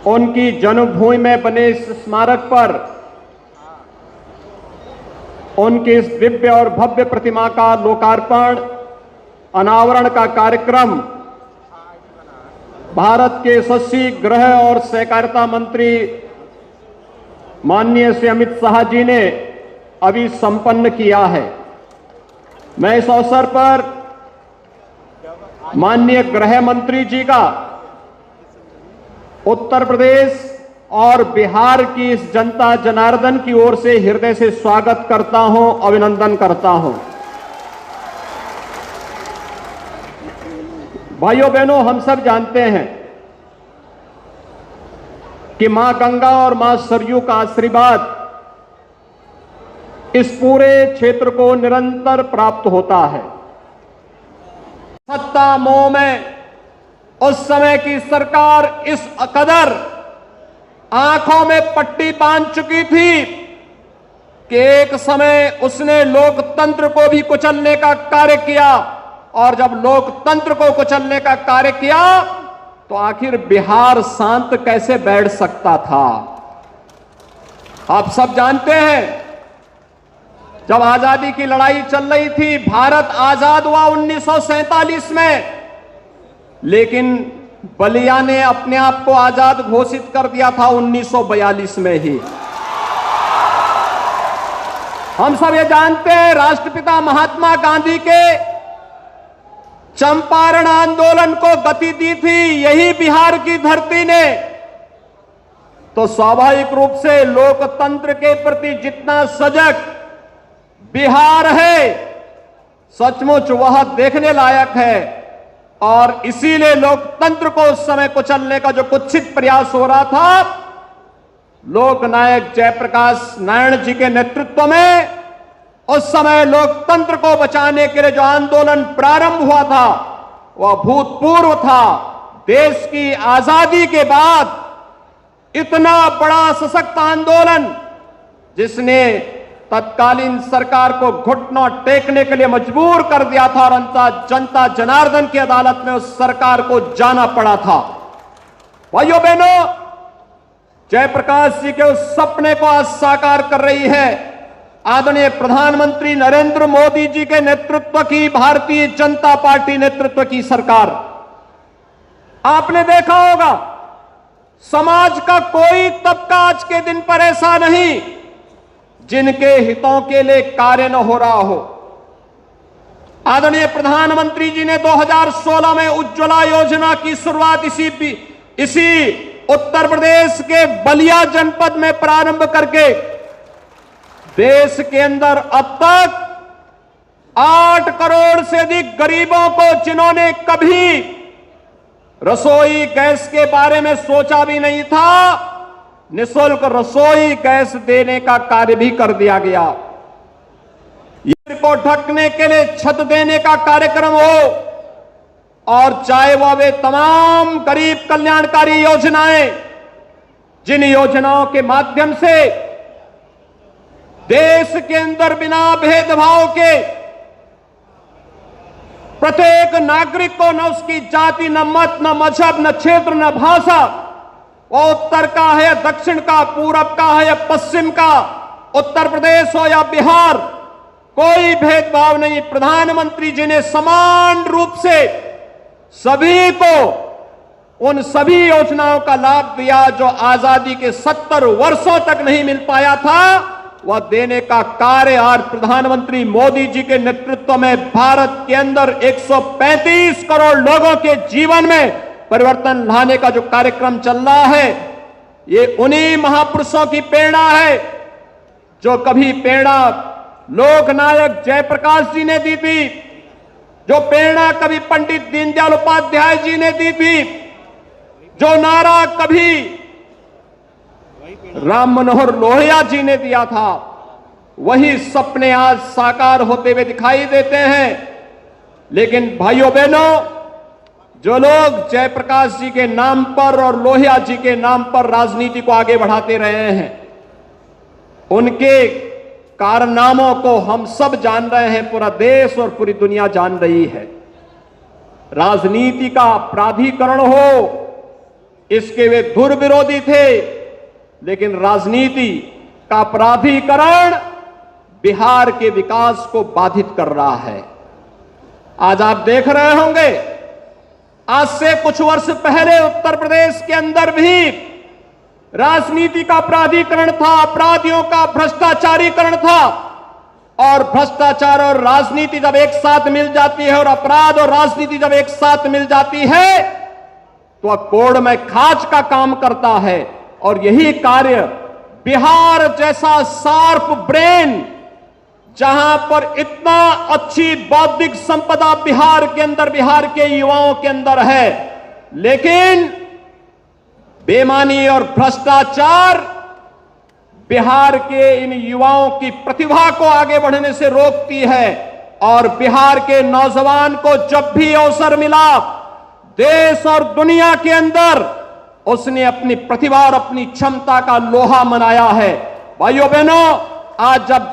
उनकी जन्मभूमि में बने इस स्मारक पर उनकी इस दिव्य और भव्य प्रतिमा का लोकार्पण, अनावरण का कार्यक्रम भारत के यशस्वी गृह और सहकारिता मंत्री माननीय श्री अमित शाह जी ने अभी संपन्न किया है। मैं इस अवसर पर माननीय गृह मंत्री जी का उत्तर प्रदेश और बिहार की इस जनता जनार्दन की ओर से हृदय से स्वागत करता हूं, अभिनंदन करता हूं। भाइयों बहनों, हम सब जानते हैं कि मां गंगा और मां सरयू का आशीर्वाद इस पूरे क्षेत्र को निरंतर प्राप्त होता है। सत्ता मोह में उस समय की सरकार इस कदर आंखों में पट्टी बांध चुकी थी कि एक समय उसने लोकतंत्र को भी कुचलने का कार्य किया, और जब लोकतंत्र को कुचलने का कार्य किया तो आखिर बिहार शांत कैसे बैठ सकता था। आप सब जानते हैं, जब आजादी की लड़ाई चल रही थी, भारत आजाद हुआ 1947 में, लेकिन बलिया ने अपने आप को आजाद घोषित कर दिया था 1942 में ही। हम सब ये जानते हैं, राष्ट्रपिता महात्मा गांधी के चंपारण आंदोलन को गति दी थी यही बिहार की धरती ने। तो स्वाभाविक रूप से लोकतंत्र के प्रति जितना सजग बिहार है, सचमुच वह देखने लायक है। और इसीलिए लोकतंत्र को उस समय कुचलने का जो कुत्सित प्रयास हो रहा था, लोकनायक जयप्रकाश नारायण जी के नेतृत्व में उस समय लोकतंत्र को बचाने के लिए जो आंदोलन प्रारंभ हुआ था वह भूतपूर्व था। देश की आजादी के बाद इतना बड़ा सशक्त आंदोलन जिसने तत्कालीन सरकार को घुटनों टेकने के लिए मजबूर कर दिया था, और जनता जनार्दन की अदालत में उस सरकार को जाना पड़ा था। भाइयों बहनों, जयप्रकाश जी के उस सपने को आज साकार कर रही है आदरणीय प्रधानमंत्री नरेंद्र मोदी जी के नेतृत्व की भारतीय जनता पार्टी नेतृत्व की सरकार। आपने देखा होगा, समाज का कोई तबका आज के दिन पर ऐसा नहीं जिनके हितों के लिए कार्य न हो रहा हो। आदरणीय प्रधानमंत्री जी ने 2016 में उज्ज्वला योजना की शुरुआत इसी उत्तर प्रदेश के बलिया जनपद में प्रारंभ करके देश के अंदर अब तक 8 करोड़ से अधिक गरीबों को, जिन्होंने कभी रसोई गैस के बारे में सोचा भी नहीं था, निःशुल्क रसोई गैस देने का कार्य भी कर दिया गया। को ढकने के लिए छत देने का कार्यक्रम हो, और चाहे वह वे तमाम गरीब कल्याणकारी योजनाएं, जिन योजनाओं के माध्यम से देश के अंदर बिना भेदभाव के प्रत्येक नागरिक को न उसकी जाति, न मत, न मजहब, न क्षेत्र, न भाषा, वो उत्तर का है या दक्षिण का, पूरब का है या पश्चिम का, उत्तर प्रदेश हो या बिहार, कोई भेदभाव नहीं। प्रधानमंत्री जी ने समान रूप से सभी को उन सभी योजनाओं का लाभ दिया जो आजादी के 70 वर्षों तक नहीं मिल पाया था, वह देने का कार्य आज प्रधानमंत्री मोदी जी के नेतृत्व में भारत के अंदर 135 करोड़ लोगों के जीवन में परिवर्तन लाने का जो कार्यक्रम चल रहा है, ये उन्हीं महापुरुषों की प्रेरणा है जो कभी प्रेरणा लोकनायक जयप्रकाश जी ने दी थी, जो प्रेरणा कभी पंडित दीनदयाल उपाध्याय जी ने दी थी, जो नारा कभी राम मनोहर लोहिया जी ने दिया था, वही सपने आज साकार होते हुए दिखाई देते हैं। लेकिन भाइयों बहनों, जो लोग जयप्रकाश जी के नाम पर और लोहिया जी के नाम पर राजनीति को आगे बढ़ाते रहे हैं, उनके कारनामों को हम सब जान रहे हैं, पूरा देश और पूरी दुनिया जान रही है। राजनीति का अपराधीकरण हो, इसके वे धुर विरोधी थे, लेकिन राजनीति का अपराधीकरण बिहार के विकास को बाधित कर रहा है। आज आप देख रहे होंगे, आज से कुछ वर्ष पहले उत्तर प्रदेश के अंदर भी राजनीति का अपराधीकरण था, अपराधियों का भ्रष्टाचारीकरण था। और भ्रष्टाचार और राजनीति जब एक साथ मिल जाती है और अपराध और राजनीति जब एक साथ मिल जाती है तो कोड़ में खाच का काम करता है। और यही कार्य बिहार जैसा शार्प ब्रेन, जहां पर इतना अच्छी बौद्धिक संपदा बिहार के अंदर, बिहार के युवाओं के अंदर है, लेकिन बेईमानी और भ्रष्टाचार बिहार के इन युवाओं की प्रतिभा को आगे बढ़ने से रोकती है। और बिहार के नौजवान को जब भी अवसर मिला देश और दुनिया के अंदर, उसने अपनी प्रतिभा और अपनी क्षमता का लोहा मनाया है। भाइयों बहनों, आज जब